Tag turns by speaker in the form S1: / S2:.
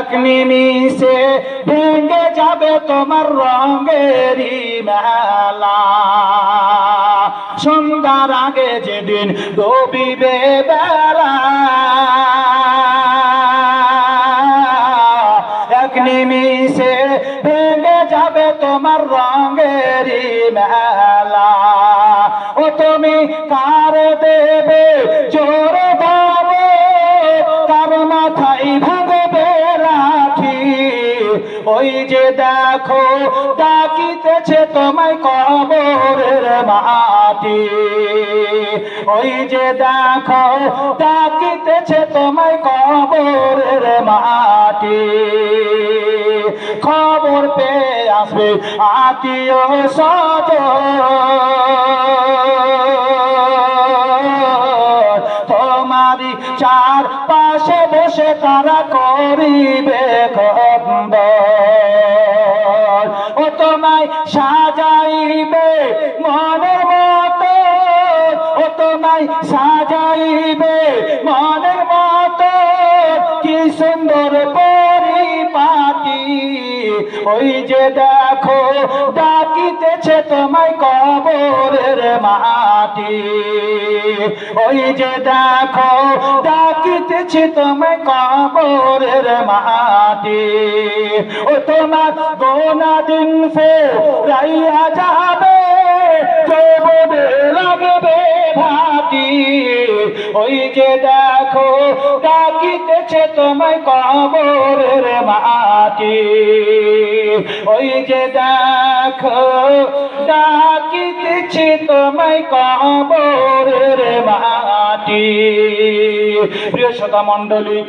S1: এক নিমিষে ভেঙে যাবে তোমার রঙেরই মেলা। সন্ধ্যার আগে যেদিন ডুবিবে বেলা, এক নিমিষে ভেঙে যাবে তোমার রঙেরই মেলা। ও তুমি কার দেবে জোর দাবে, কার মাথায় ভাঙবে লাঠি। ওই যে দেখো ডাকিতেছে তোমায় কবরের মাটি। ওই যে দেখো ডাকিতেছে তোমায় কবরের মাটি। খবর পেয়ে আসবে আত্মীয় স্বজন, তোমারই চার পাশে বসে তারা করিবে খবর। ও তোমায় সাজাইবে মনের মতো, ও তোমায় সাজাইবে মনের মতো, কি সুন্দর পরিপাটি। ওই যে দেখো ডাকিতেছে তোমায় কবরের মাটি। ওই যে দেখো ডাকিতেছে তোমায় কবরের মাটি। ও তোমার গোনা দিন ফুরাইয়া যাবে, যৌবনে লাগবে ভাটি। ওই যে দেখো ডাকিতেছে তোমায় কবরের মাটি। ওই যে দেখো ডাকিতেছে তোমায় কবরের মাটি। প্রিয় শ্রোতা মণ্ডলী,